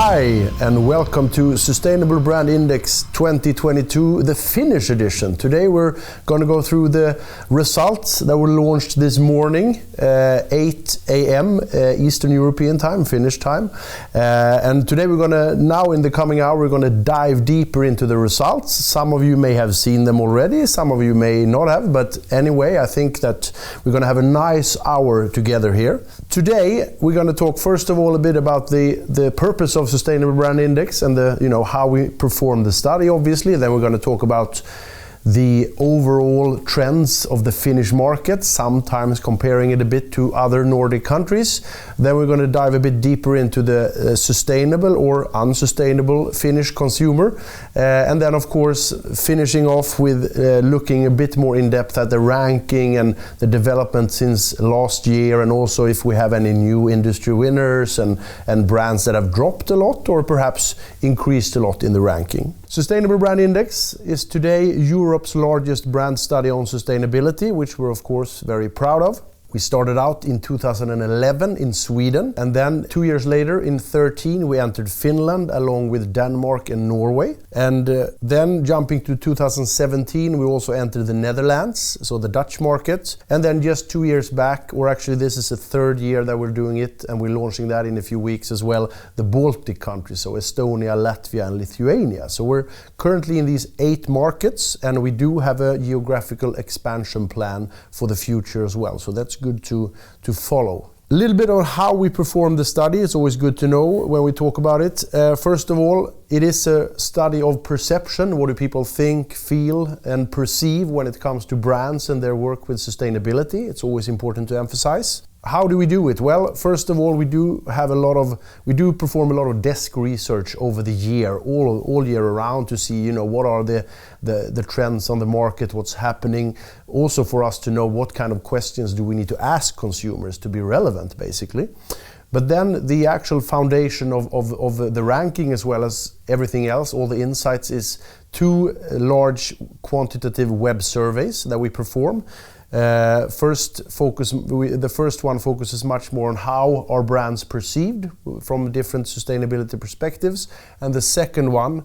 Hi, and welcome to Sustainable Brand Index 2022, the Finnish edition. Today we're going to go through the results that were launched this morning, 8 a.m. Eastern European time, Finnish time. And today now in the coming hour, we're going to dive deeper into the results. Some of you may have seen them already, some of you may not have, but anyway, I think that we're going to have a nice hour together here. Today, we're going to talk first of all a bit about the purpose of Sustainable Brand Index and how we perform the study, obviously. Then we're going to talk about the overall trends of the Finnish market, sometimes comparing it a bit to other Nordic countries. Then we're going to dive a bit deeper into the sustainable or unsustainable Finnish consumer. And then, of course, finishing off with looking a bit more in depth at the ranking and the development since last year, and also if we have any new industry winners and brands that have dropped a lot or perhaps increased a lot in the ranking. Sustainable Brand Index is today Europe's largest brand study on sustainability, which we're of course very proud of. We started out in 2011 in Sweden, and then 2 years later in 2013 we entered Finland along with Denmark and Norway. And then jumping to 2017 we also entered the Netherlands, so the Dutch market. And then just 2 years back, or actually this is the third year that we're doing it, and we're launching that in a few weeks as well, the Baltic countries, so Estonia, Latvia and Lithuania. So we're currently in these 8 markets, and we do have a geographical expansion plan for the future as well. So that's good to follow. A little bit on how we perform the study. It's always good to know when we talk about it. First of all, it is a study of perception. What do people think, feel and perceive when it comes to brands and their work with sustainability? It's always important to emphasize. How do we do it? Well, first of all, we do perform a lot of desk research over the year, all year around, to see, what are the trends on the market, what's happening. Also for us to know what kind of questions do we need to ask consumers to be relevant, basically. But then the actual foundation of the ranking, as well as everything else, all the insights, is 2 large quantitative web surveys that we perform. The first one focuses much more on how are brands perceived from different sustainability perspectives, and the second one,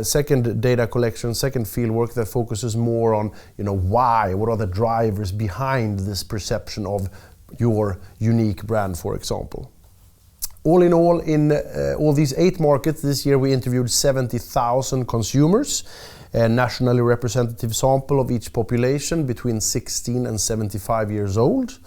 second data collection, second fieldwork, that focuses more on why, what are the drivers behind this perception of your unique brand, for example. All in all, in all these 8 markets this year, we interviewed 70,000 consumers, a nationally representative sample of each population between 16 and 75 years old.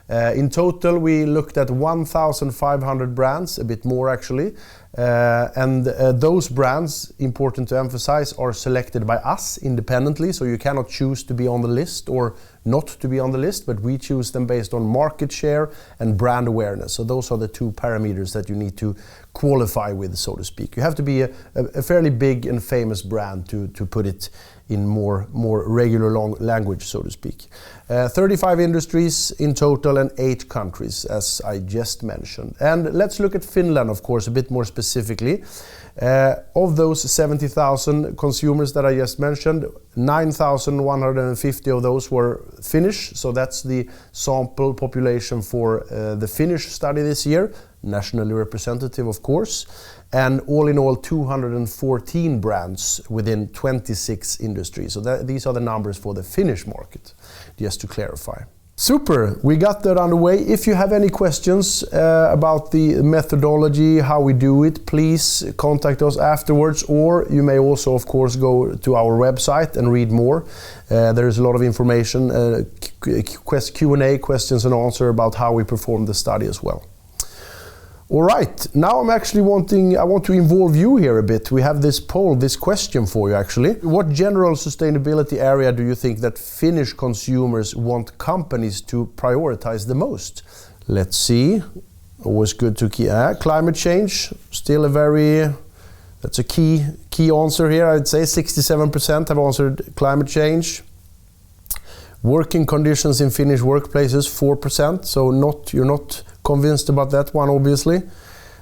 In total, we looked at 1,500 brands, a bit more actually, and those brands, important to emphasize, are selected by us independently, so you cannot choose to be on the list or not to be on the list, but we choose them based on market share and brand awareness. So those are the 2 parameters that you need to qualify with, so to speak. You have to be a fairly big and famous brand to put it in more regular language, so to speak. 35 industries in total and 8 countries, as I just mentioned. And let's look at Finland, of course, a bit more specifically. Of those 70,000 consumers that I just mentioned, 9,150 of those were Finnish, so that's the sample population for the Finnish study this year, nationally representative, of course. And all in all, 214 brands within 26 industries. So these are the numbers for the Finnish market, just to clarify. Super, we got that underway. If you have any questions about the methodology, how we do it, please contact us afterwards, or you may also, of course, go to our website and read more. There is a lot of information, Q&A, questions and answers about how we perform the study as well. All right, now I want to involve you here a bit. We have this poll, this question for you actually. What general sustainability area do you think that Finnish consumers want companies to prioritize the most? Let's see. Always good to climate change, still that's a key answer here. I'd say 67% have answered climate change. Working conditions in Finnish workplaces, 4%, so you're not convinced about that one, obviously.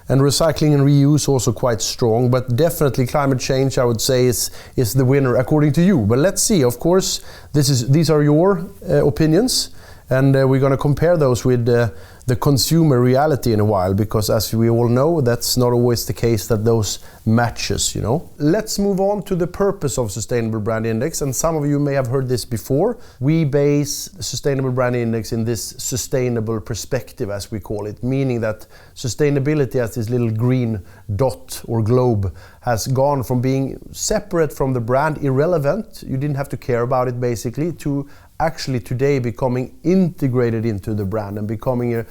And recycling and reuse also quite strong, but definitely climate change, I would say, is the winner according to you. But let's see, of course, these are your opinions. And we're going to compare those with the consumer reality in a while, because as we all know, that's not always the case that those matches, you know. Let's move on to the purpose of Sustainable Brand Index, and some of you may have heard this before. We base Sustainable Brand Index in this sustainable perspective, as we call it, meaning that sustainability as this little green dot or globe has gone from being separate from the brand, irrelevant, you didn't have to care about it basically, to actually today becoming integrated into the brand and becoming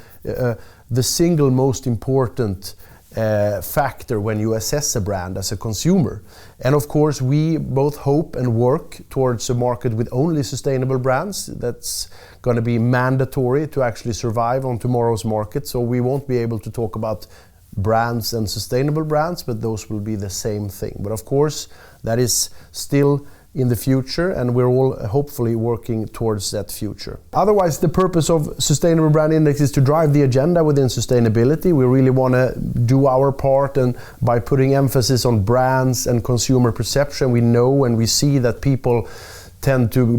the single most important factor when you assess a brand as a consumer. And of course we both hope and work towards a market with only sustainable brands. That's going to be mandatory to actually survive on tomorrow's market, so we won't be able to talk about brands and sustainable brands, but those will be the same thing. But of course that is still in the future, and we're all hopefully working towards that future. Otherwise, the purpose of Sustainable Brand Index is to drive the agenda within sustainability. We really want to do our part, and by putting emphasis on brands and consumer perception, we know and we see that people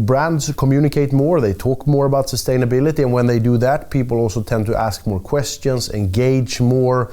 brands communicate more, they talk more about sustainability, and when they do that, people also tend to ask more questions, engage more,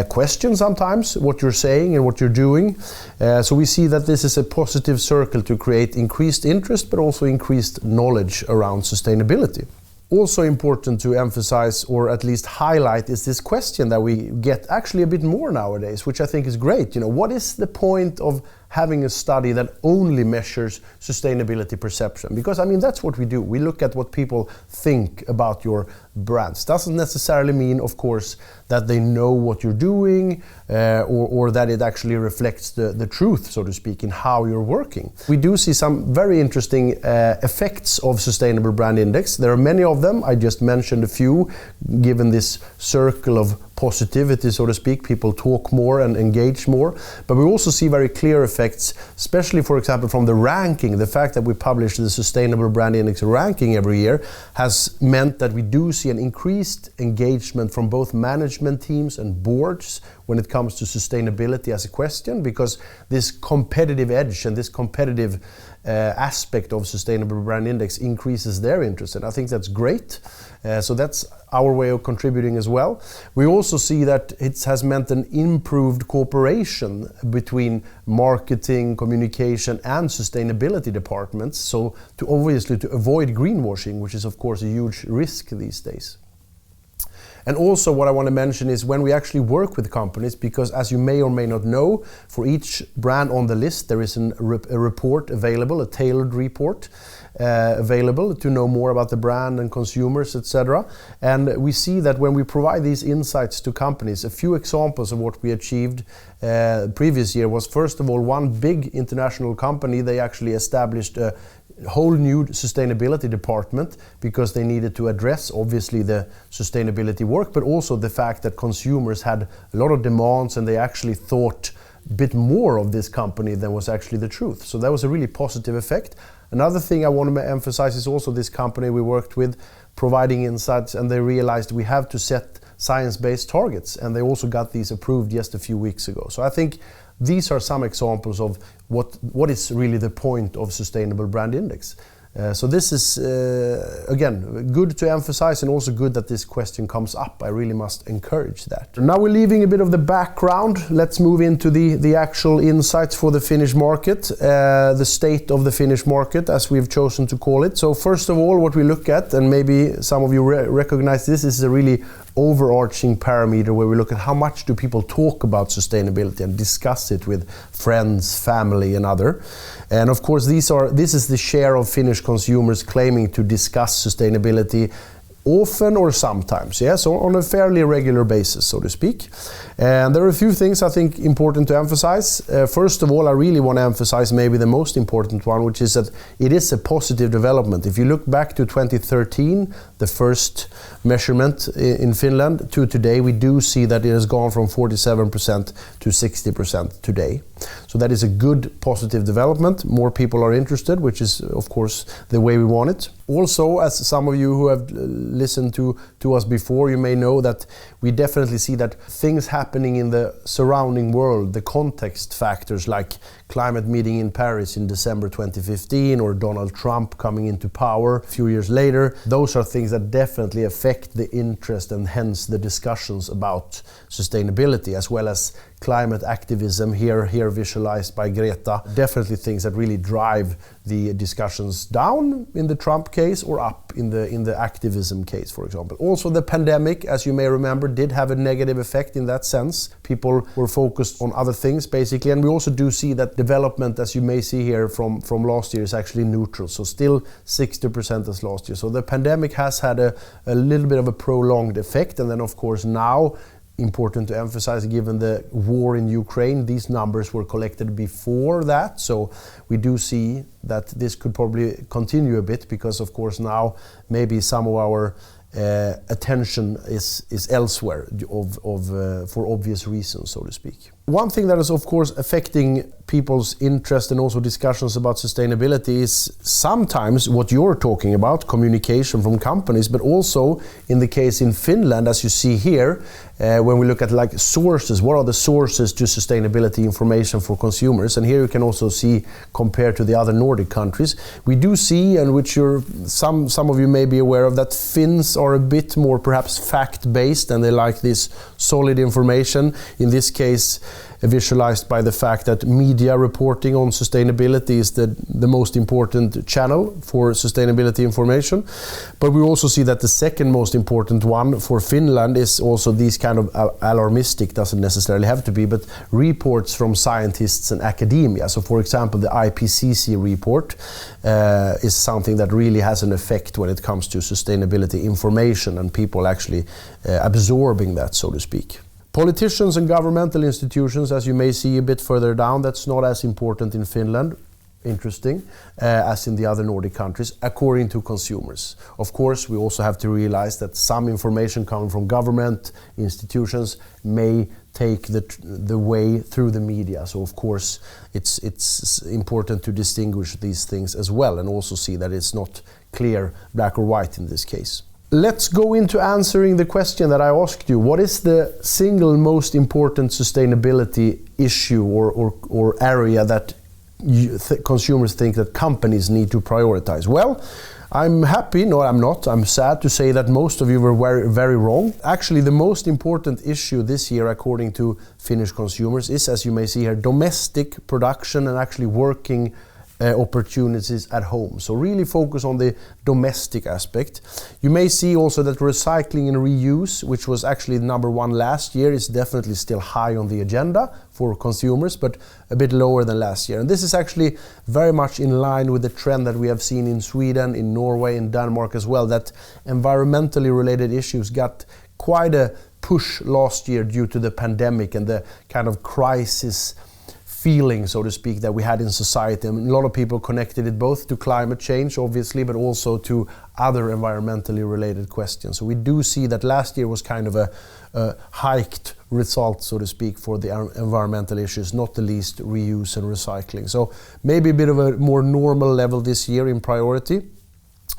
question sometimes what you're saying and what you're doing. So we see that this is a positive circle to create increased interest, but also increased knowledge around sustainability. Also important to emphasize, or at least highlight, is this question that we get actually a bit more nowadays, which I think is great. You know, what is the point of having a study that only measures sustainability perception? Because I mean, that's what we do. We look at what people think about your brands. Doesn't necessarily mean, of course, that they know what you're doing or that it actually reflects the truth, so to speak, in how you're working. We do see some very interesting effects of Sustainable Brand Index. There are many of them. I just mentioned a few, given this circle of positivity, so to speak. People talk more and engage more, but we also see very clear effects, especially, for example, from the ranking. The fact that we publish the Sustainable Brand Index ranking every year has meant that we do see an increased engagement from both management teams and boards when it comes to sustainability as a question, because this competitive edge and this competitive aspect of Sustainable Brand Index increases their interest, and I think that's great. So that's our way of contributing as well. We also see that it has meant an improved cooperation between marketing, communication and sustainability departments, so to avoid greenwashing, which is of course a huge risk these days. And also what I want to mention is when we actually work with companies, because as you may or may not know, for each brand on the list there is a report available, a tailored report available to know more about the brand and consumers, etc. And we see that when we provide these insights to companies, a few examples of what we achieved previous year was, first of all, one big international company, they actually established a whole new sustainability department because they needed to address obviously the sustainability work, but also the fact that consumers had a lot of demands and they actually thought a bit more of this company than was actually the truth. So that was a really positive effect. Another thing I want to emphasize is also this company we worked with providing insights, and they realized we have to set science-based targets, and they also got these approved just a few weeks ago. So I think these are some examples of what is really the point of Sustainable Brand Index. So this is, again, good to emphasize, and also good that this question comes up. I really must encourage that. Now we're leaving a bit of the background. Let's move into the actual insights for the Finnish market, the state of the Finnish market, as we've chosen to call it. So first of all, what we look at, and maybe some of you recognize this, is a really overarching parameter where we look at how much do people talk about sustainability and discuss it with friends, family and other. And of course this is the share of Finnish consumers claiming to discuss sustainability often or sometimes, yeah, so on a fairly regular basis, so to speak. And there are a few things I think important to emphasize. First of all, I really want to emphasize maybe the most important one, which is that it is a positive development. If you look back to 2013, the first measurement in Finland, to today, we do see that it has gone from 47% to 60% today. So that is a good positive development. More people are interested, which is of course the way we want it. Also, as some of you who have listened to us before, you may know that we definitely see that things happening in the surrounding world, the context factors like climate meeting in Paris in December 2015 or Donald Trump coming into power a few years later, those are things that definitely affect the interest and hence the discussions about sustainability, as well as climate activism here visualized by Greta. Definitely things that really drive the discussions down in the Trump case or up in the activism case, for example. Also, the pandemic, as you may remember, did have a negative effect in that sense. People were focused on other things basically, and we also do see that development, as you may see here from last year, is actually neutral, so still 60% as last year. So the pandemic has had a little bit of a prolonged effect, and then of course now, important to emphasize, given the war in Ukraine, these numbers were collected before that, so we do see that this could probably continue a bit because of course now maybe some of our attention is elsewhere for obvious reasons, so to speak. One thing that is of course affecting people's interest and also discussions about sustainability is sometimes what you're talking about, communication from companies, but also in the case in Finland, as you see here, when we look at like sources, what are the sources to sustainability information for consumers? And here you can also see, compared to the other Nordic countries, we do see, and which some of you may be aware of, that Finns are a bit more perhaps fact-based and they like this solid information. In this case, visualized by the fact that media reporting on sustainability is the most important channel for sustainability information. But we also see that the second most important one for Finland is also these kind of alarmistic, doesn't necessarily have to be, but reports from scientists and academia. So for example, the IPCC report is something that really has an effect when it comes to sustainability information and people actually absorbing that, so to speak. Politicians and governmental institutions, as you may see a bit further down, that's not as important in Finland, interesting, as in the other Nordic countries, according to consumers. Of course, we also have to realize that some information coming from government institutions may take the way through the media. So of course, it's important to distinguish these things as well and also see that it's not clear black or white in this case. Let's go into answering the question that I asked you. What is the single most important sustainability issue or area that consumers think that companies need to prioritize? Well, I'm happy, no I'm not, I'm sad to say that most of you were very, very wrong. Actually, the most important issue this year, according to Finnish consumers, is, as you may see here, domestic production and actually working opportunities at home. So really focus on the domestic aspect. You may see also that recycling and reuse, which was actually number one last year, is definitely still high on the agenda for consumers, but a bit lower than last year. And this is actually very much in line with the trend that we have seen in Sweden, in Norway, in Denmark as well, that environmentally related issues got quite a push last year due to the pandemic and the kind of crisis feeling, so to speak, that we had in society. I mean, a lot of people connected it both to climate change, obviously, but also to other environmentally related questions. So we do see that last year was kind of a hiked result, so to speak, for the environmental issues, not the least reuse and recycling. So maybe a bit of a more normal level this year in priority,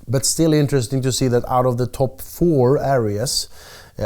but still interesting to see that out of the top 4 areas,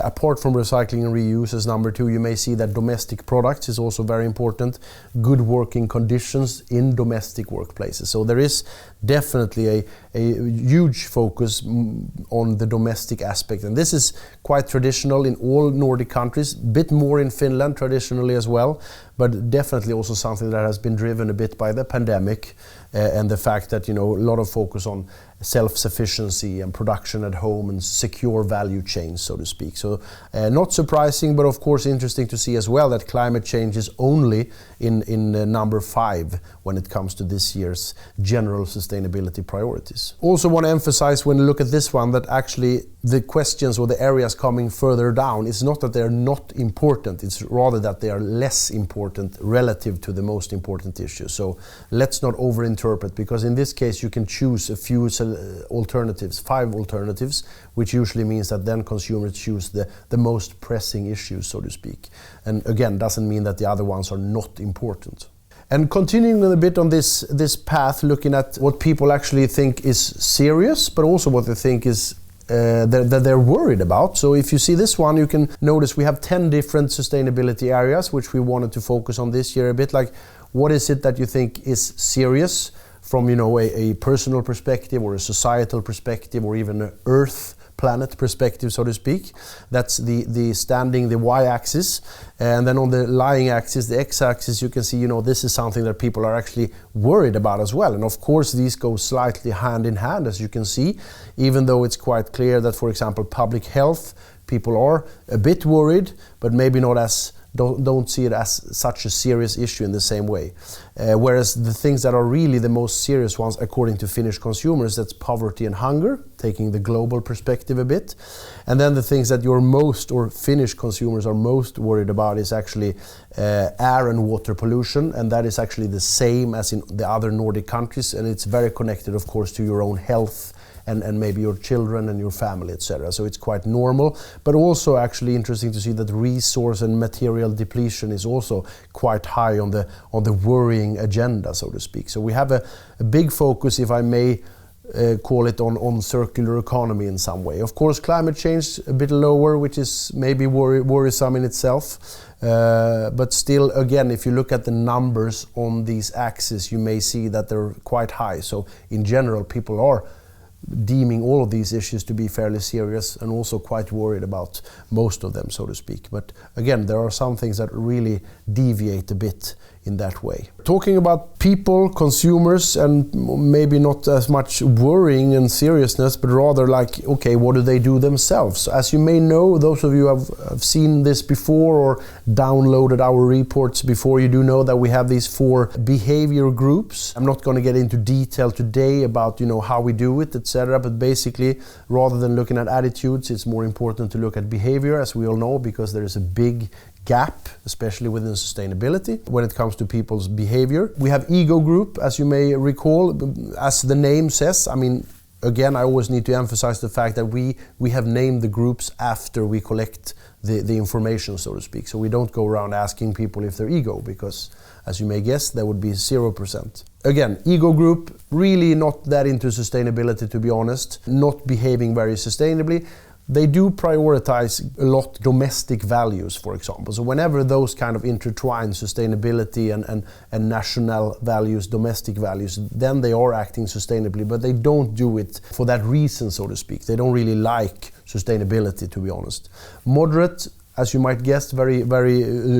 apart from recycling and reuse as number 2, you may see that domestic products is also very important. Good working conditions in domestic workplaces. So there is definitely a huge focus on the domestic aspect. And this is quite traditional in all Nordic countries, a bit more in Finland traditionally as well, but definitely also something that has been driven a bit by the pandemic and the fact that, you know, a lot of focus on self-sufficiency and production at home and secure value chains, so to speak. So not surprising, but of course interesting to see as well that climate change is only in number 5 when it comes to this year's general sustainability priorities. Also want to emphasize when you look at this one that actually the questions or the areas coming further down, it's not that they're not important, it's rather that they are less important relative to the most important issues. So let's not overinterpret, because in this case you can choose a few alternatives, 5 alternatives, which usually means that then consumers choose the most pressing issues, so to speak. And again, doesn't mean that the other ones are not important. And continuing a bit on this path, looking at what people actually think is serious, but also what they think is that they're worried about. So if you see this one, you can notice we have 10 different sustainability areas which we wanted to focus on this year a bit. Like, what is it that you think is serious from, you know, a personal perspective or a societal perspective or even an Earth planet perspective, so to speak. That's the standing, the y-axis, and then on the lying axis, the x-axis, you can see, you know, this is something that people are actually worried about as well. And of course these go slightly hand in hand, as you can see, even though it's quite clear that, for example, public health, people are a bit worried, but maybe not as don't see it as such a serious issue in the same way. Whereas the things that are really the most serious ones, according to Finnish consumers, that's poverty and hunger, taking the global perspective a bit. And then the things that Finnish consumers are most worried about is actually air and water pollution, and that is actually the same as in the other Nordic countries, and it's very connected, of course, to your own health and maybe your children and your family, etc. So it's quite normal, but also actually interesting to see that resource and material depletion is also quite high on the worrying agenda, so to speak. So we have a big focus, if I may call it, on circular economy in some way. Of course, climate change a bit lower, which is maybe worrisome in itself. But still, again, if you look at the numbers on these axes, you may see that they're quite high. So in general, people are deeming all of these issues to be fairly serious and also quite worried about most of them, so to speak. But again, there are some things that really deviate a bit in that way. Talking about people, consumers, and maybe not as much worrying and seriousness, but rather like, okay, what do they do themselves? As you may know, those of you who have seen this before or downloaded our reports before, you do know that we have these 4 behavior groups. I'm not going to get into detail today about, you know, how we do it, etc. But basically, rather than looking at attitudes, it's more important to look at behavior, as we all know, because there is a big gap, especially within sustainability, when it comes to people's behavior. We have ego group, as you may recall, as the name says. I mean, again, I always need to emphasize the fact that we have named the groups after we collect the information, so to speak. So we don't go around asking people if they're ego, because, as you may guess, that would be 0%. Again, ego group, really not that into sustainability, to be honest, not behaving very sustainably. They do prioritize a lot domestic values, for example. So whenever those kind of intertwine sustainability and national values, domestic values, then they are acting sustainably, but they don't do it for that reason, so to speak. They don't really like sustainability, to be honest. Moderate, as you might guess, very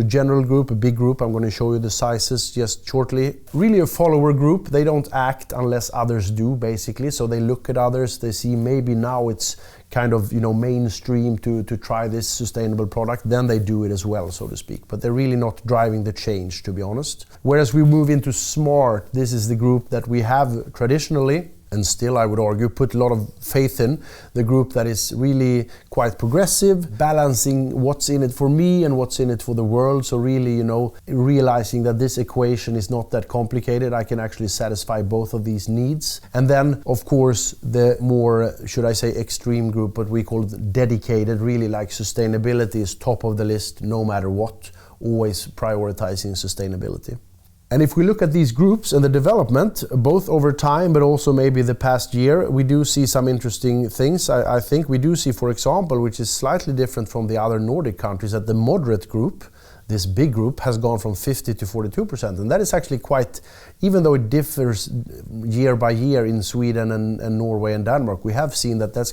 general group, a big group. I'm going to show you the sizes just shortly. Really a follower group. They don't act unless others do, basically. So they look at others, they see maybe now it's kind of, you know, mainstream to try this sustainable product, then they do it as well, so to speak. But they're really not driving the change, to be honest. Whereas we move into smart, this is the group that we have traditionally, and still, I would argue, put a lot of faith in, the group that is really quite progressive, balancing what's in it for me and what's in it for the world. So really, you know, realizing that this equation is not that complicated. I can actually satisfy both of these needs. And then, of course, the more, should I say, extreme group, what we call dedicated, really like sustainability is top of the list no matter what, always prioritizing sustainability. And if we look at these groups and the development, both over time, but also maybe the past year, we do see some interesting things. I think we do see, for example, which is slightly different from the other Nordic countries, that the moderate group, this big group, has gone from 50 to 42%. And that is actually quite, even though it differs year by year in Sweden and Norway and Denmark, we have seen that that's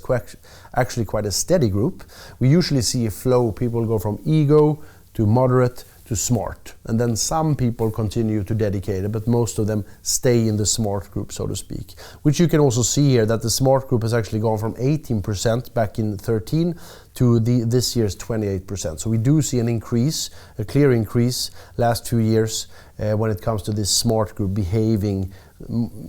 actually quite a steady group. We usually see a flow. People go from ego to moderate to smart, and then some people continue to dedicated, but most of them stay in the smart group, so to speak. Which you can also see here that the smart group has actually gone from 18% back in 2013 to this year's 28%. So we do see an increase, a clear increase last 2 years when it comes to this smart group behaving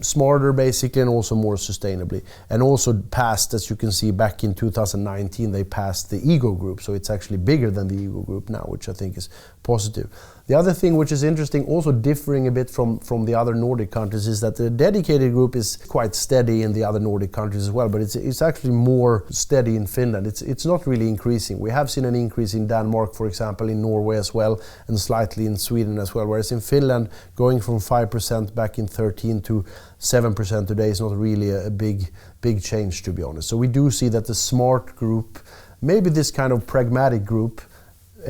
smarter basically and also more sustainably. And also passed, as you can see, back in 2019 they passed the ego group, so it's actually bigger than the ego group now, which I think is positive. The other thing which is interesting, also differing a bit from the other Nordic countries, is that the dedicated group is quite steady in the other Nordic countries as well, but it's actually more steady in Finland. It's not really increasing. We have seen an increase in Denmark, for example, in Norway as well, and slightly in Sweden as well. Whereas in Finland, going from 5% back in 13 to 7% today is not really a big change, to be honest. So we do see that the smart group, maybe this kind of pragmatic group,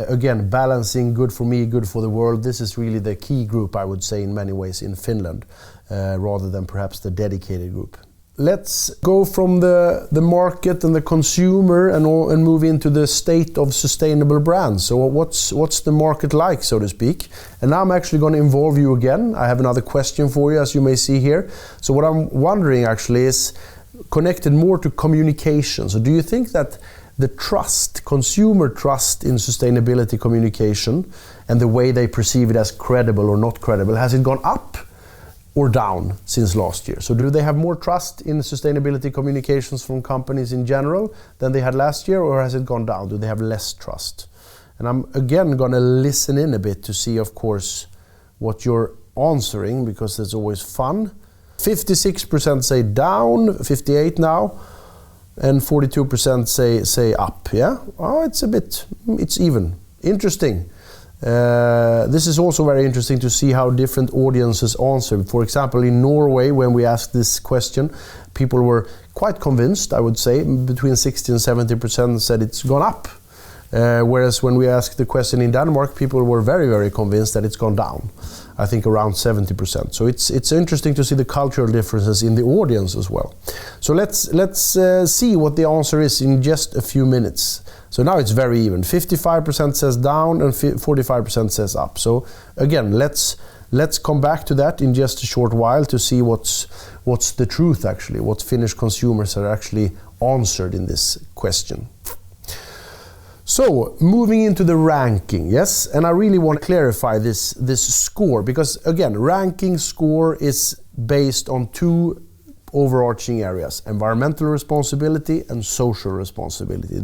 again, balancing good for me, good for the world, this is really the key group, I would say, in many ways in Finland, rather than perhaps the dedicated group. Let's go from the market and the consumer and move into the state of sustainable brands. So what's the market like, so to speak? And now I'm actually going to involve you again. I have another question for you, as you may see here. So what I'm wondering actually is connected more to communication. So do you think that the trust, consumer trust in sustainability communication and the way they perceive it as credible or not credible, has it gone up or down since last year? So do they have more trust in sustainability communications from companies in general than they had last year, or has it gone down? Do they have less trust? And I'm again going to listen in a bit to see, of course, what you're answering, because it's always fun. 56% say down, 58 now, and 42% say up. Yeah, oh, it's even. Interesting. This is also very interesting to see how different audiences answer. For example, in Norway, when we asked this question, people were quite convinced, I would say, between 60 and 70% said it's gone up. Whereas when we asked the question in Denmark, people were very, very convinced that it's gone down. I think around 70%. So it's interesting to see the cultural differences in the audience as well. So let's see what the answer is in just a few minutes. So now it's very even. 55% says down and 45% says up. So again, let's come back to that in just a short while to see what's the truth actually, what Finnish consumers are actually answered in this question. So, moving into the ranking, yes, and I really want to clarify this score, because again, ranking score is based on two overarching areas: environmental responsibility and social responsibility.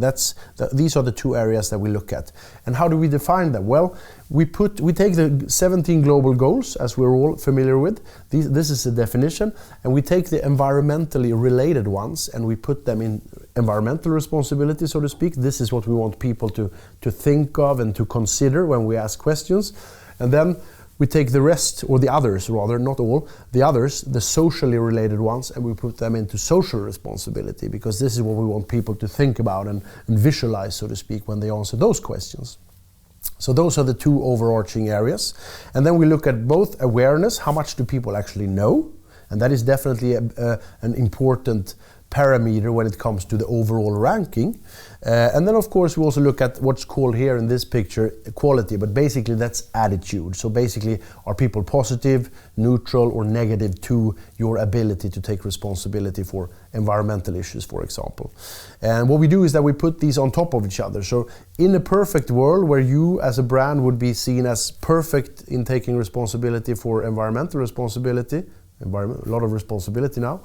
These are the two areas that we look at. And how do we define them? Well, we take the 17 global goals, as we're all familiar with. This is the definition, and we take the environmentally related ones and we put them in environmental responsibility, so to speak. This is what we want people to think of and to consider when we ask questions. And then we take the rest, or the others rather, not all, the others, the socially related ones, and we put them into social responsibility, because this is what we want people to think about and visualize, so to speak, when they answer those questions. So those are the two overarching areas. And then we look at both awareness, how much do people actually know? And that is definitely an important parameter when it comes to the overall ranking. And then of course we also look at what's called here in this picture quality, but basically that's attitude. So basically, are people positive, neutral or negative to your ability to take responsibility for environmental issues, for example. And what we do is that we put these on top of each other. So in a perfect world where you as a brand would be seen as perfect in taking responsibility for environmental responsibility, a lot of responsibility now,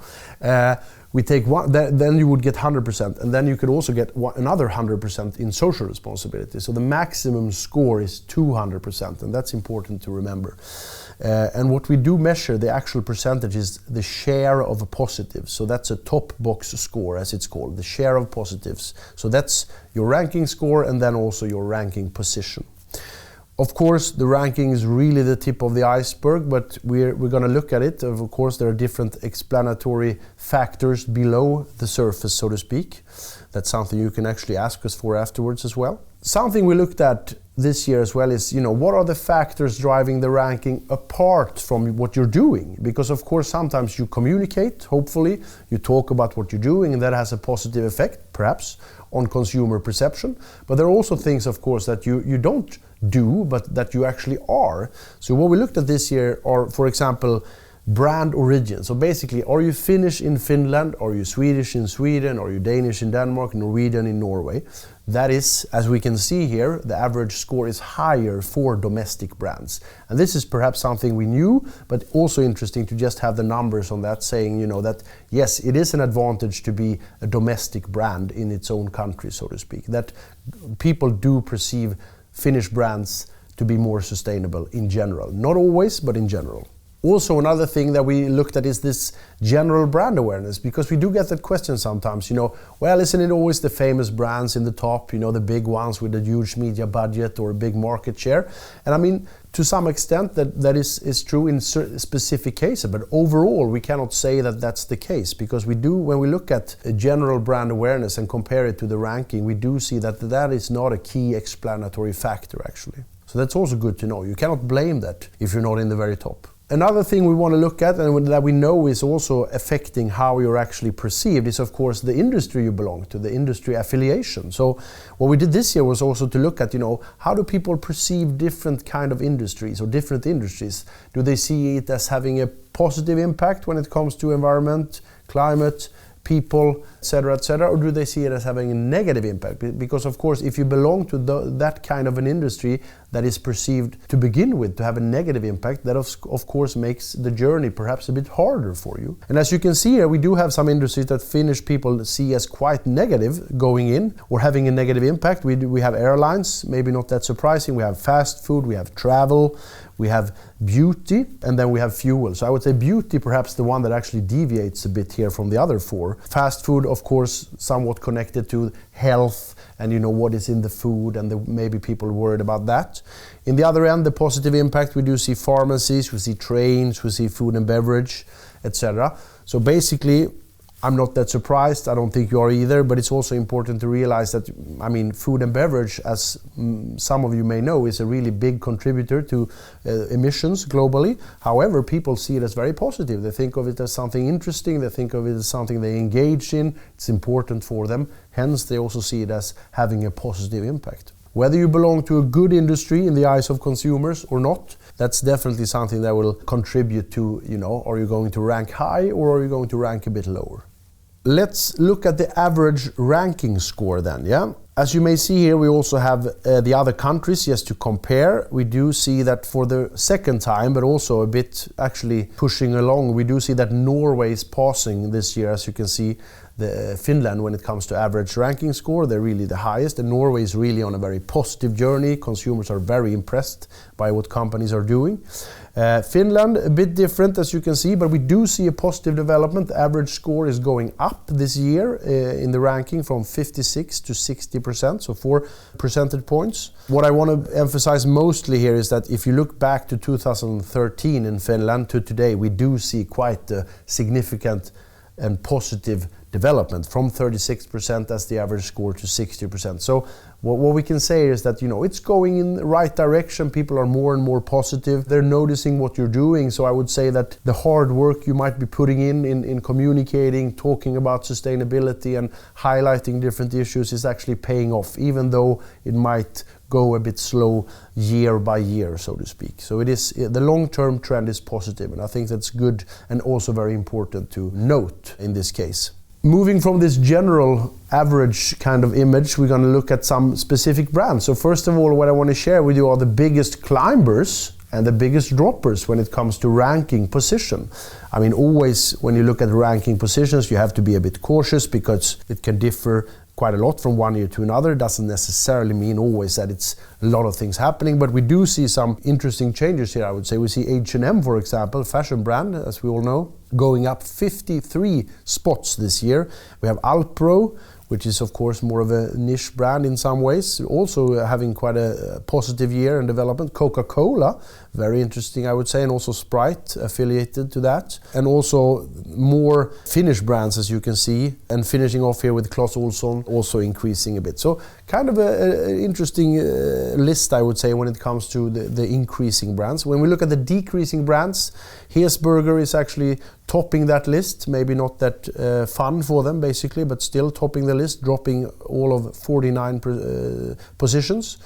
we take one, then you would get 100%, and then you could also get another 100% in social responsibility. So the maximum score is 200%, and that's important to remember. And what we do measure, the actual percentage, is the share of positives. So that's a top box score, as it's called, the share of positives. So that's your ranking score and then also your ranking position. Of course, the ranking is really the tip of the iceberg, but we're going to look at it. Of course, there are different explanatory factors below the surface, so to speak. That's something you can actually ask us for afterwards as well. Something we looked at this year as well is, what are the factors driving the ranking apart from what you're doing? Because of course, sometimes you communicate, hopefully, you talk about what you're doing, and that has a positive effect, perhaps, on consumer perception. But there are also things, of course, that you don't do, but that you actually are. So what we looked at this year are, for example, brand origin. So basically, are you Finnish in Finland? Are you Swedish in Sweden? Are you Danish in Denmark? Norwegian in Norway? That is, as we can see here, the average score is higher for domestic brands. And this is perhaps something we knew, but also interesting to just have the numbers on that, saying, that yes, it is an advantage to be a domestic brand in its own country, so to speak. That people do perceive Finnish brands to be more sustainable in general. Not always, but in general. Also, another thing that we looked at is this general brand awareness, because we do get that question sometimes, well, isn't it always the famous brands in the top, the big ones with a huge media budget or a big market share? And I mean, to some extent that is true in specific cases, but overall we cannot say that that's the case, because when we look at a general brand awareness and compare it to the ranking, we do see that is not a key explanatory factor actually. So that's also good to know. You cannot blame that if you're not in the very top. Another thing we want to look at, and that we know is also affecting how you're actually perceived, is of course the industry you belong to, the industry affiliation. So what we did this year was also to look at, how do people perceive different kind of industries or different industries? Do they see it as having a positive impact when it comes to environment, climate, people, etc., or do they see it as having a negative impact? Because of course, if you belong to that kind of an industry that is perceived to begin with to have a negative impact, that of course makes the journey perhaps a bit harder for you. And as you can see here, we do have some industries that Finnish people see as quite negative going in or having a negative impact. We have airlines, maybe not that surprising. We have fast food, we have travel, we have beauty, and then we have fuel. So I would say beauty perhaps the one that actually deviates a bit here from the other four. Fast food, of course, somewhat connected to health and what is in the food, and maybe people are worried about that. In the other end, the positive impact, we do see pharmacies, we see trains, we see food and beverage, etc. So basically, I'm not that surprised, I don't think you are either, but it's also important to realize that, food and beverage, as some of you may know, is a really big contributor to emissions globally. However, people see it as very positive. They think of it as something interesting, they think of it as something they engage in, it's important for them, hence they also see it as having a positive impact. Whether you belong to a good industry in the eyes of consumers or not, that's definitely something that will contribute to, are you going to rank high or are you going to rank a bit lower? Let's look at the average ranking score then, yeah? As you may see here, we also have the other countries just to compare. We do see that for the second time, but also a bit actually pushing along, we do see that Norway is passing this year, as you can see, Finland when it comes to average ranking score. They're really the highest, and Norway is really on a very positive journey. Consumers are very impressed by what companies are doing. Finland, a bit different as you can see, but we do see a positive development. The average score is going up this year in the ranking from 56 to 60%, so 4 percentage points. What I want to emphasize mostly here is that if you look back to 2013 in Finland to today, we do see quite a significant and positive development from 36% as the average score to 60%. So what we can say is that it's going in the right direction. People are more and more positive. They're noticing what you're doing. So I would say that the hard work you might be putting in communicating, talking about sustainability and highlighting different issues is actually paying off, even though it might go a bit slow year by year, so to speak. So the long-term trend is positive, and I think that's good and also very important to note in this case. Moving from this general average kind of image, we're going to look at some specific brands. So first of all, what I want to share with you are the biggest climbers and the biggest droppers when it comes to ranking position. Always when you look at ranking positions, you have to be a bit cautious because it can differ quite a lot from one year to another. It doesn't necessarily mean always that it's a lot of things happening, but we do see some interesting changes here, I would say. We see H&M, for example, fashion brand, as we all know, going up 53 spots this year. We have Alpro, which is of course more of a niche brand in some ways, also having quite a positive year in development. Coca-Cola, very interesting I would say, and also Sprite affiliated to that. And also more Finnish brands, as you can see, and finishing off here with Clas Ohlson also increasing a bit. So kind of an interesting list I would say when it comes to the increasing brands. When we look at the decreasing brands, Hesburger is actually topping that list, maybe not that fun for them basically, but still topping the list, dropping all of 49 positions.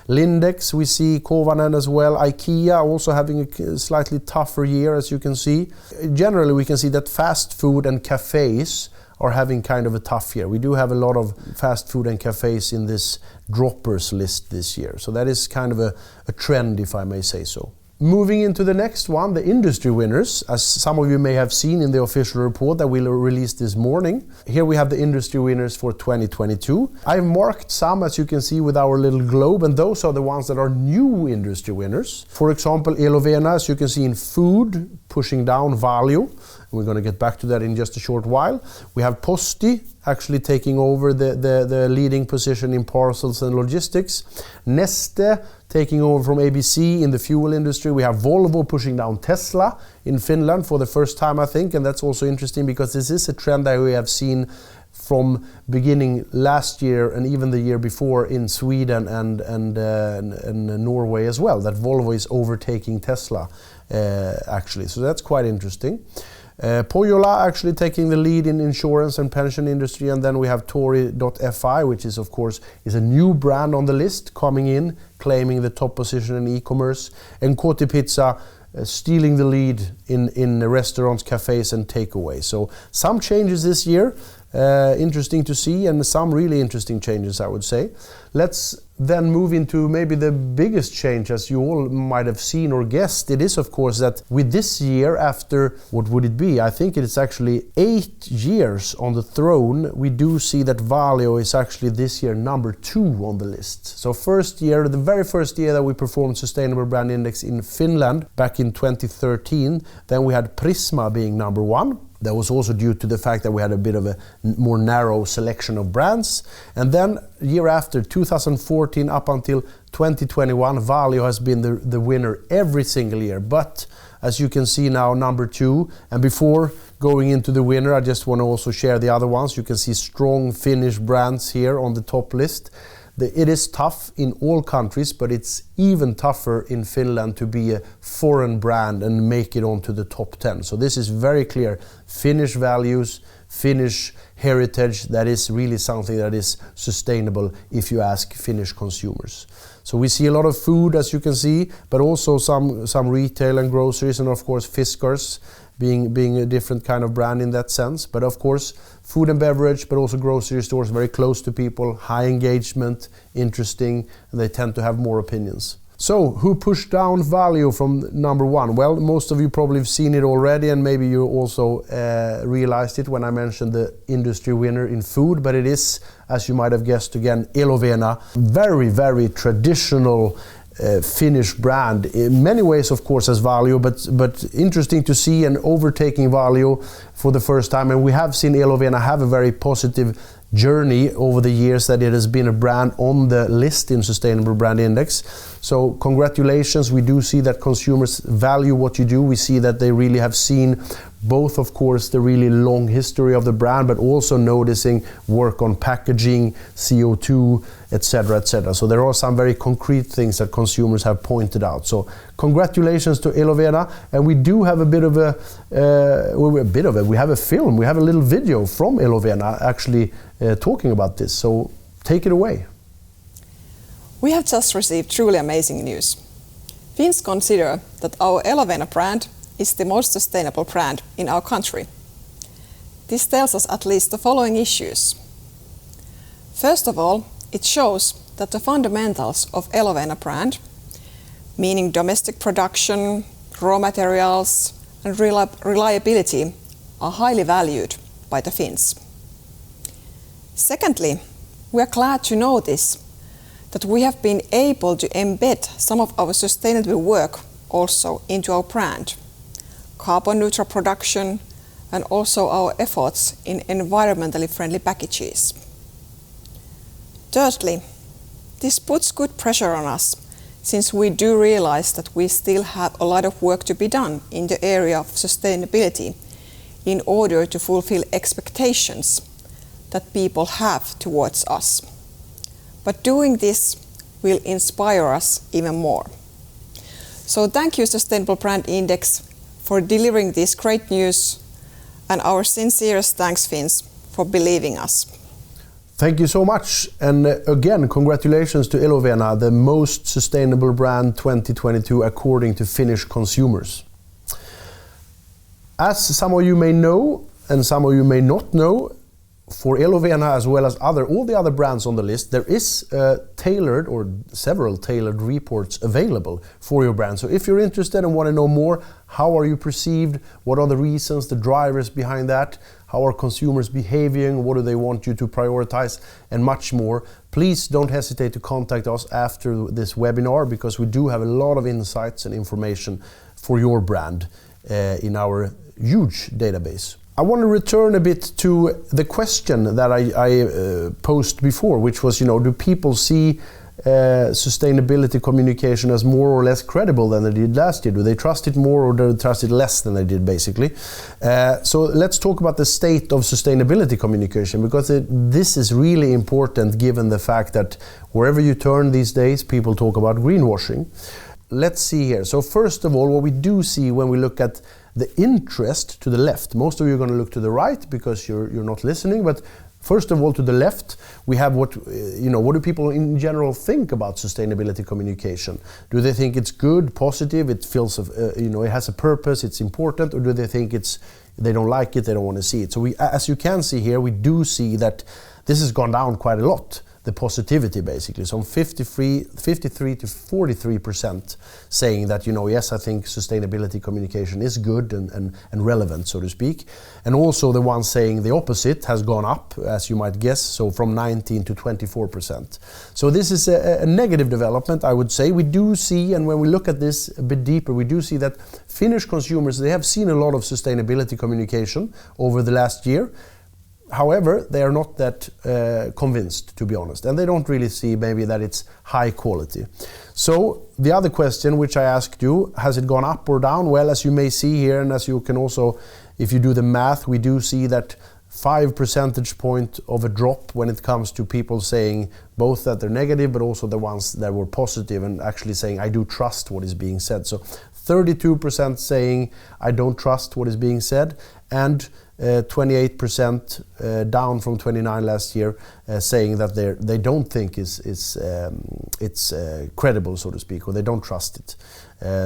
Lindex, we see Kovanen as well. IKEA also having a slightly tougher year, as you can see. Generally, we can see that fast food and cafes are having kind of a tough year. We do have a lot of fast food and cafes in this droppers list this year. So that is kind of a trend, if I may say so. Moving into the next one, the industry winners, as some of you may have seen in the official report that we'll release this morning. Here we have the industry winners for 2022. I've marked some, as you can see, with our little globe, and those are the ones that are new industry winners. For example, Elovena, as you can see, in food, pushing down value. We're going to get back to that in just a short while. We have Posti actually taking over the leading position in parcels and logistics. Neste taking over from ABC in the fuel industry. We have Volvo pushing down Tesla in Finland for the first time, I think, and that's also interesting because this is a trend that we have seen from beginning last year and even the year before in Sweden and Norway as well, that Volvo is overtaking Tesla actually. So that's quite interesting. Pohjola actually taking the lead in insurance and pension industry, and then we have Tori.fi, which is of course is a new brand on the list coming in, claiming the top position in e-commerce, and Kotipizza stealing the lead in restaurants, cafes and takeaway. So some changes this year, interesting to see, and some really interesting changes, I would say. Let's then move into maybe the biggest change, as you all might have seen or guessed. It is of course that with this year, after what would it be? I think it is actually 8 years on the throne, we do see that Valio is actually this year number 2 on the list. So first year, the very first year that we performed Sustainable Brand Index in Finland back in 2013, then we had Prisma being number 1. That was also due to the fact that we had a bit of a more narrow selection of brands. And then year after, 2014 up until 2021, Valio has been the winner every single year. But as you can see now, number 2. And before going into the winner, I just want to also share the other ones. You can see strong Finnish brands here on the top list. It is tough in all countries, but it's even tougher in Finland to be a foreign brand and make it onto the top 10. So this is very clear. Finnish values, Finnish heritage, that is really something that is sustainable if you ask Finnish consumers. So we see a lot of food, as you can see, but also some retail and groceries, and of course Fiskars being a different kind of brand in that sense. But of course, food and beverage, but also grocery stores, very close to people, high engagement, interesting, and they tend to have more opinions. So, who pushed down Valio from number 1? Well, most of you probably have seen it already, and maybe you also realized it when I mentioned the industry winner in food, but it is, as you might have guessed again, Elovena. Very, very traditional Finnish brand, in many ways of course as Valio, but interesting to see and overtaking Valio for the first time. And we have seen Elovena have a very positive journey over the years, that it has been a brand on the list in Sustainable Brand Index. So congratulations, we do see that consumers value what you do. We see that they really have seen both, of course, the really long history of the brand, but also noticing work on packaging, CO2, etc., etc. So there are some very concrete things that consumers have pointed out. So congratulations to Elovena, and we do have we have a film, we have a little video from Elovena actually talking about this. So take it away. We have just received truly amazing news. Finns consider that our Elovena brand is the most sustainable brand in our country. This tells us at least the following issues. First of all, it shows that the fundamentals of Elovena brand, meaning domestic production, raw materials and reliability, are highly valued by the Finns. Secondly, we are glad to notice that we have been able to embed some of our sustainable work also into our brand, carbon neutral production, and also our efforts in environmentally friendly packages. Thirdly, this puts good pressure on us, since we do realize that we still have a lot of work to be done in the area of sustainability in order to fulfill expectations that people have towards us. But doing this will inspire us even more. So thank you, Sustainable Brand Index, for delivering this great news, and our sincerest thanks, Finns, for believing us. Thank you so much, and again, congratulations to Elovena, the most sustainable brand 2022 according to Finnish consumers. As some of you may know, and some of you may not know, for Elovena as well as all the other brands on the list, there is tailored or several tailored reports available for your brand. So if you're interested and want to know more, how are you perceived, what are the reasons, the drivers behind that, how are consumers behaving, what do they want you to prioritize, and much more, please don't hesitate to contact us after this webinar, because we do have a lot of insights and information for your brand in our huge database. I want to return a bit to the question that I posed before, which was, do people see sustainability communication as more or less credible than they did last year? Do they trust it more or do they trust it less than they did, basically? So let's talk about the state of sustainability communication, because this is really important given the fact that wherever you turn these days, people talk about greenwashing. Let's see here. So first of all, what we do see when we look at the interest to the left, most of you are going to look to the right because you're not listening, but first of all, to the left, we have what do people in general think about sustainability communication? Do they think it's good, positive, it feels, it has a purpose, it's important, or do they think they don't like it, they don't want to see it? So as you can see here, we do see that this has gone down quite a lot. The positivity, basically, so 53 to 43% saying that, yes, I think sustainability communication is good and relevant, so to speak. And also the ones saying the opposite has gone up, as you might guess, so from 19 to 24%. So this is a negative development, I would say. We do see, and when we look at this a bit deeper, we do see that Finnish consumers, they have seen a lot of sustainability communication over the last year. However, they are not that convinced, to be honest, and they don't really see maybe that it's high quality. So the other question which I asked you, has it gone up or down? Well, as you may see here, and as you can also, if you do the math, we do see that 5 percentage point of a drop when it comes to people saying both that they're negative, but also the ones that were positive and actually saying, I do trust what is being said. So 32% saying, I don't trust what is being said, and 28% down from 29 last year, saying that they don't think it's credible, so to speak, or they don't trust it.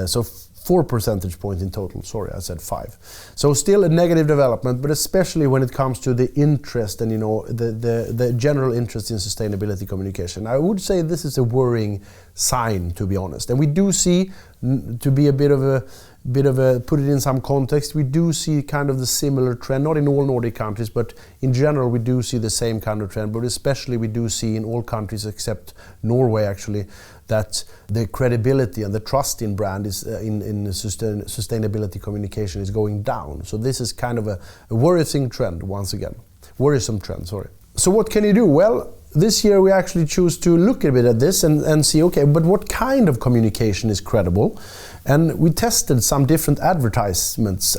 So 4 percentage points in total. Sorry, I said 5. So still a negative development, but especially when it comes to the interest and the general interest in sustainability communication. I would say this is a worrying sign, to be honest. And we do see, to be a bit of a put it in some context, we do see kind of the similar trend, not in all Nordic countries, but in general we do see the same kind of trend, but especially we do see in all countries except Norway, actually, that the credibility and the trust in brand is in sustainability communication is going down. So this is kind of a worrisome trend, once again. Worrisome trend, sorry. So what can you do? Well, this year we actually choose to look a bit at this and see, okay, but what kind of communication is credible? And we tested some different advertisements,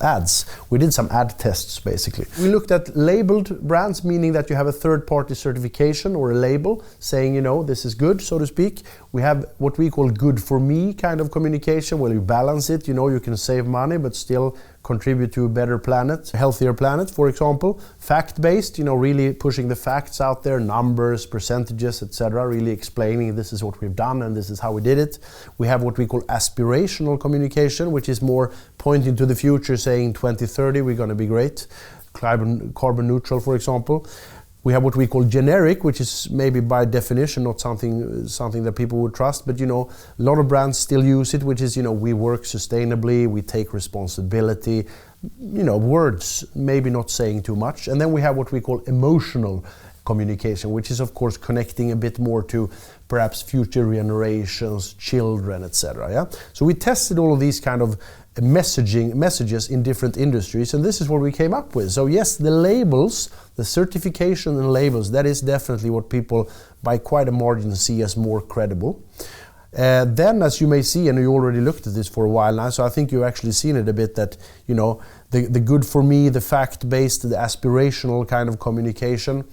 ads. We did some ad tests, basically. We looked at labeled brands, meaning that you have a third-party certification or a label saying, this is good, so to speak. We have what we call good for me kind of communication, where you balance it, you can save money, but still contribute to a better planet, a healthier planet, for example. Fact-based, really pushing the facts out there, numbers, percentages, etc., really explaining this is what we've done and this is how we did it. We have what we call aspirational communication, which is more pointing to the future, saying 2030 we're going to be great, carbon neutral, for example. We have what we call generic, which is maybe by definition not something that people would trust, but a lot of brands still use it, which is we work sustainably, we take responsibility, words maybe not saying too much. And then we have what we call emotional communication, which is of course connecting a bit more to perhaps future generations, children, etc. Yeah? So we tested all of these kind of messages in different industries, and this is what we came up with. So yes, the labels, the certification and labels, that is definitely what people by quite a margin see as more credible. Then, as you may see, and you already looked at this for a while now, so I think you've actually seen it a bit, that the good for me, the fact-based, the aspirational kind of communication,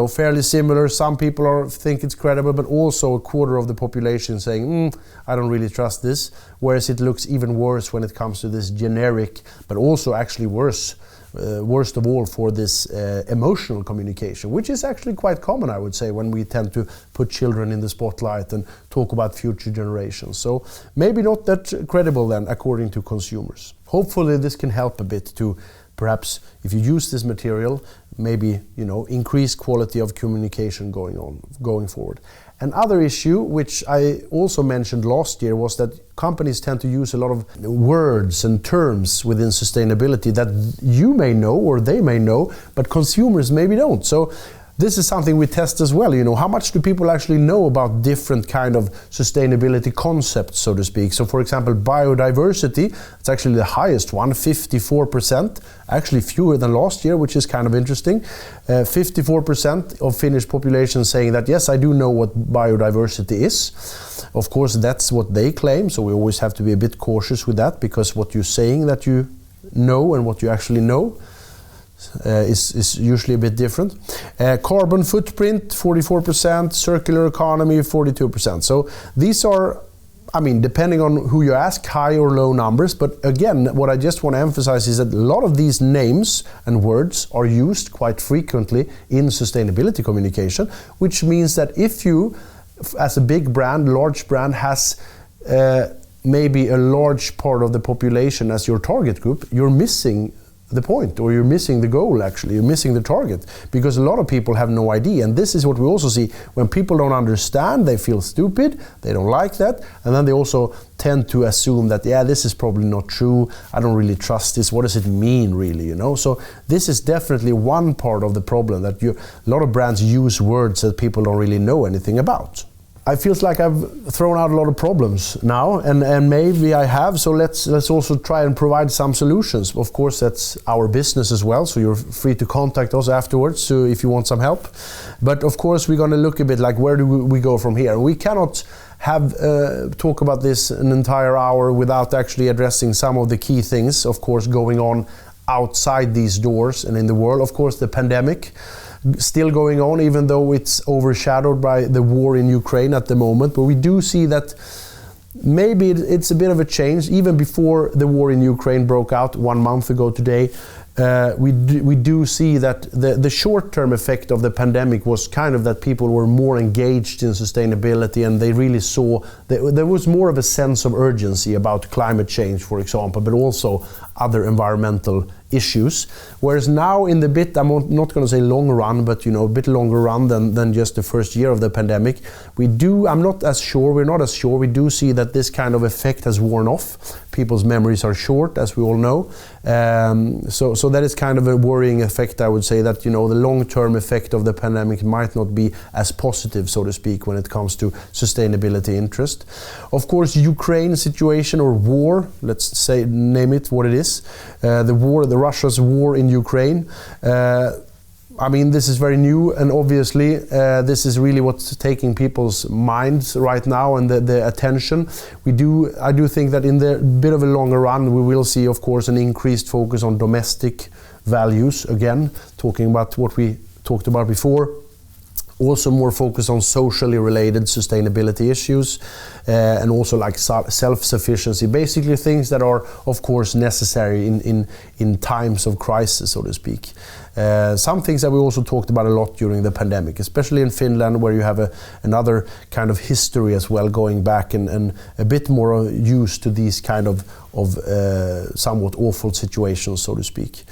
fairly similar. Some people think it's credible, but also a quarter of the population saying, I don't really trust this. Whereas it looks even worse when it comes to this generic, but also actually worst of all for this emotional communication, which is actually quite common, I would say, when we tend to put children in the spotlight and talk about future generations. So maybe not that credible then, according to consumers. Hopefully this can help a bit to perhaps if you use this material, maybe increase quality of communication going forward. Another issue, which I also mentioned last year, was that companies tend to use a lot of words and terms within sustainability that you may know or they may know, but consumers maybe don't. So this is something we test as well. How much do people actually know about different kind of sustainability concepts, so to speak? So for example, biodiversity, it's actually the highest one, 54%, actually fewer than last year, which is kind of interesting. 54% of Finnish population saying that, yes, I do know what biodiversity is. Of course, that's what they claim, so we always have to be a bit cautious with that, because what you're saying that you know and what you actually know is usually a bit different. Carbon footprint, 44%, circular economy, 42%. So these are, depending on who you ask, high or low numbers. But again, what I just want to emphasize is that a lot of these names and words are used quite frequently in sustainability communication, which means that if you, as a big brand, large brand, has maybe a large part of the population as your target group, you're missing the point, or you're missing the goal. Actually, you're missing the target, because a lot of people have no idea. And this is what we also see: when people don't understand, they feel stupid, they don't like that, and then they also tend to assume that, yeah, this is probably not true, I don't really trust this, what does it mean really, So this is definitely one part of the problem, that a lot of brands use words that people don't really know anything about. I feels like I've thrown out a lot of problems now, and maybe I have, so let's also try and provide some solutions. Of course, that's our business as well, so you're free to contact us afterwards if you want some help. But of course, we're going to look a bit like, where do we go from here? We cannot talk about this an entire hour without actually addressing some of the key things, of course, going on outside these doors and in the world. Of course, the pandemic still going on, even though it's overshadowed by the war in Ukraine at the moment. But we do see that maybe it's a bit of a change. Even before the war in Ukraine broke out 1 month ago today, we do see that the short-term effect of the pandemic was kind of that people were more engaged in sustainability, and they really saw there was more of a sense of urgency about climate change, for example, but also other environmental issues. Whereas now in the bit, I'm not going to say long run, but a bit longer run than just the first year of the pandemic, we're not as sure, we do see that this kind of effect has worn off. People's memories are short, as we all know. So that is kind of a worrying effect, I would say, that the long-term effect of the pandemic might not be as positive, so to speak, when it comes to sustainability interest. Of course, Ukraine situation, or war, let's say, name it what it is, the Russia's war in Ukraine. This is very new, and obviously this is really what's taking people's minds right now, and the attention. I do think that in the bit of a longer run, we will see, of course, an increased focus on domestic values, again, talking about what we talked about before. Also more focus on socially related sustainability issues, and also like self-sufficiency, basically things that are, of course, necessary in times of crisis, so to speak. Some things that we also talked about a lot during the pandemic, especially in Finland, where you have another kind of history as well, going back and a bit more used to these kind of somewhat awful situations, so to speak.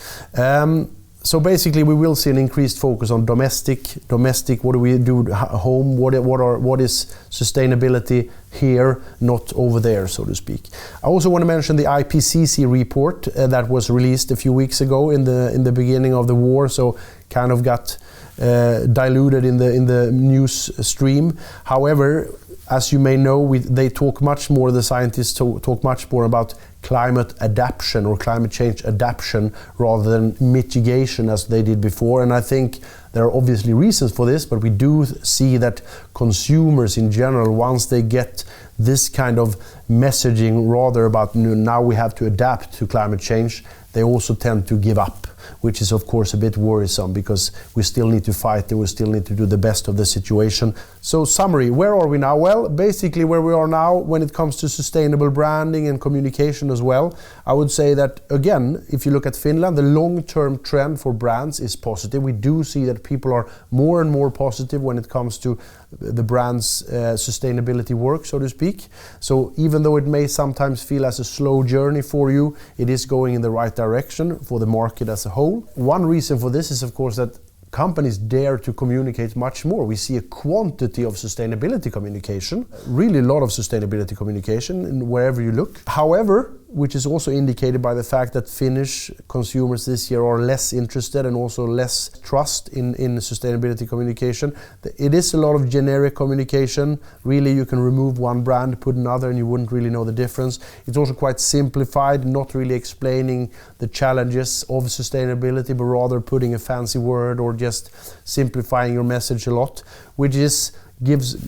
So basically, we will see an increased focus on domestic. What do we do at home? What is sustainability here, not over there, so to speak. I also want to mention the IPCC report that was released a few weeks ago in the beginning of the war. So kind of got diluted in the news stream. However, as you may know, they talk much more. The scientists talk much more about climate adaptation or climate change adaptation rather than mitigation as they did before. And I think there are obviously reasons for this, but we do see that consumers in general, once they get this kind of messaging rather about now we have to adapt to climate change, they also tend to give up, which is of course a bit worrisome, because we still need to fight and we still need to do the best of the situation. So summary, where are we now? Well, basically where we are now when it comes to sustainable branding and communication as well, I would say that, again, if you look at Finland, the long-term trend for brands is positive. We do see that people are more and more positive when it comes to the brand's sustainability work, so to speak. So even though it may sometimes feel as a slow journey for you, it is going in the right direction for the market as a whole. One reason for this is, of course, that companies dare to communicate much more. We see a quantity of sustainability communication, really a lot of sustainability communication in wherever you look. However, which is also indicated by the fact that Finnish consumers this year are less interested and also less trust in sustainability communication. It is a lot of generic communication. Really, you can remove one brand, put another, and you wouldn't really know the difference. It's also quite simplified, not really explaining the challenges of sustainability, but rather putting a fancy word or just simplifying your message a lot, which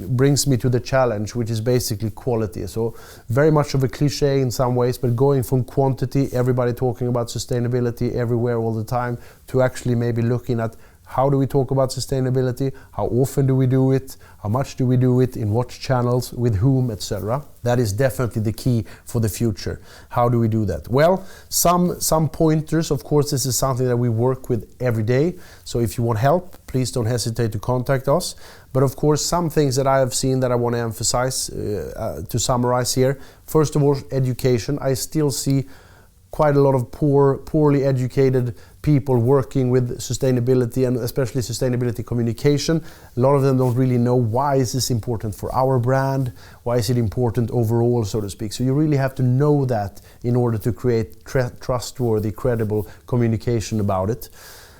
brings me to the challenge, which is basically quality. So very much of a cliche in some ways, but going from quantity, everybody talking about sustainability everywhere all the time, to actually maybe looking at how do we talk about sustainability, how often do we do it, how much do we do it, in what channels, with whom, etc. That is definitely the key for the future. How do we do that? Well, some pointers. Of course, this is something that we work with every day. So if you want help, please don't hesitate to contact us. But of course, some things that I have seen that I want to emphasize to summarize here. First of all, education. I still see quite a lot of poorly educated people working with sustainability, and especially sustainability communication. A lot of them don't really know why is this important for our brand, why is it important overall, so to speak. So you really have to know that in order to create trustworthy, credible communication about it.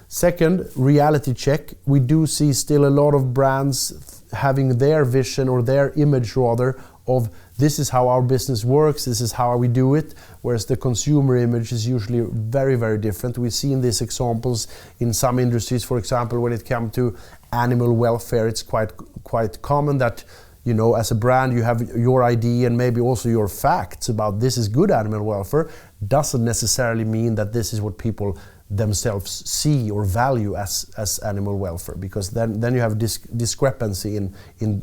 Second, reality check. We do see still a lot of brands having their vision, or their image rather, of this is how our business works, this is how we do it, whereas the consumer image is usually very, very different. We've seen these examples in some industries. For example, when it comes to animal welfare, it's quite common that, you know, as a brand you have your idea and maybe also your facts about this is good animal welfare. Doesn't necessarily mean that this is what people themselves see or value as animal welfare, because then you have discrepancy in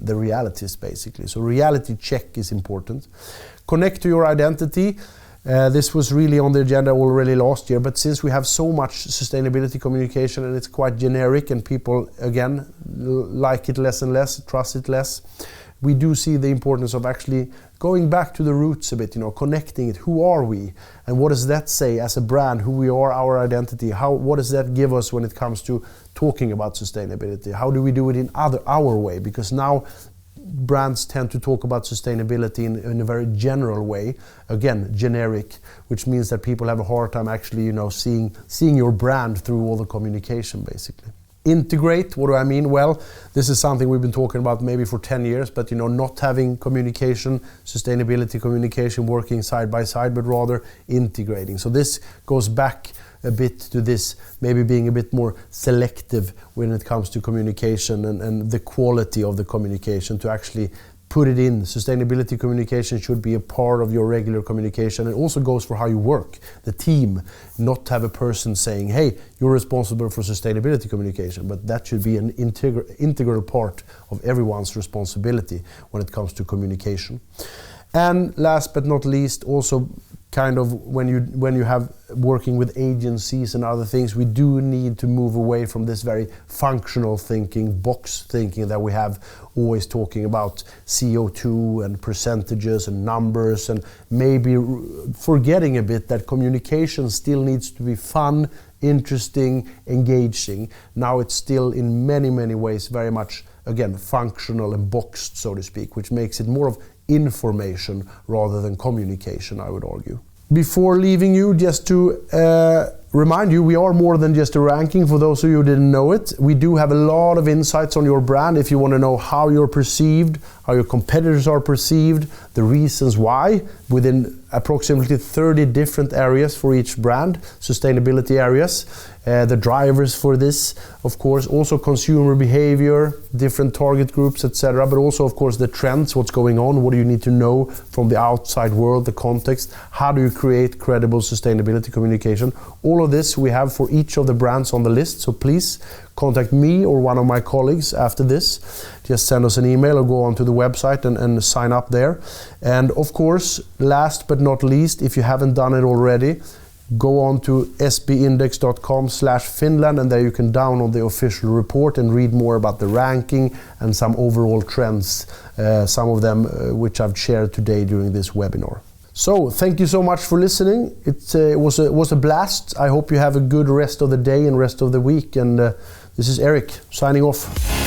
the realities, basically. So reality check is important. Connect to your identity. This was really on the agenda already last year, but since we have so much sustainability communication and it's quite generic and people again like it less and less, trust it less, we do see the importance of actually going back to the roots a bit, you know, connecting it. Who are we? And what does that say as a brand, who we are, our identity? What does that give us when it comes to talking about sustainability? How do we do it in our way? Because now brands tend to talk about sustainability in a very general way, again, generic, which means that people have a hard time actually, you know, seeing your brand through all the communication, basically. Integrate, what do I mean? Well, this is something we've been talking about maybe for 10 years, but you know, not having communication, sustainability communication working side by side, but rather integrating. So this goes back a bit to this, maybe being a bit more selective when it comes to communication and the quality of the communication, to actually put it in. Sustainability communication should be a part of your regular communication. It also goes for how you work, the team, not have a person saying, hey, you're responsible for sustainability communication, but that should be an integral part of everyone's responsibility when it comes to communication. And last but not least, also kind of when you have working with agencies and other things, we do need to move away from this very functional thinking, box thinking that we have, always talking about CO2 and percentages and numbers, and maybe forgetting a bit that communication still needs to be fun, interesting, engaging. Now it's still in many, many ways very much, again, functional and boxed, so to speak, which makes it more of information rather than communication, I would argue. Before leaving you, just to remind you, we are more than just a ranking. For those of you who didn't know it, we do have a lot of insights on your brand. If you want to know how you're perceived, how your competitors are perceived, the reasons why, within approximately 30 different areas for each brand, sustainability areas, the drivers for this, of course, also consumer behavior, different target groups, etc., but also, of course, the trends, what's going on, what do you need to know from the outside world, the context, how do you create credible sustainability communication. All of this we have for each of the brands on the list, so please contact me or one of my colleagues after this. Just send us an email or go onto the website and sign up there. And of course, last but not least, if you haven't done it already, go on to sbindex.com/Finland, and there you can download the official report and read more about the ranking and some overall trends, some of them which I've shared today during this webinar. So thank you so much for listening. It was a blast. I hope you have a good rest of the day and rest of the week. And this is Eric signing off.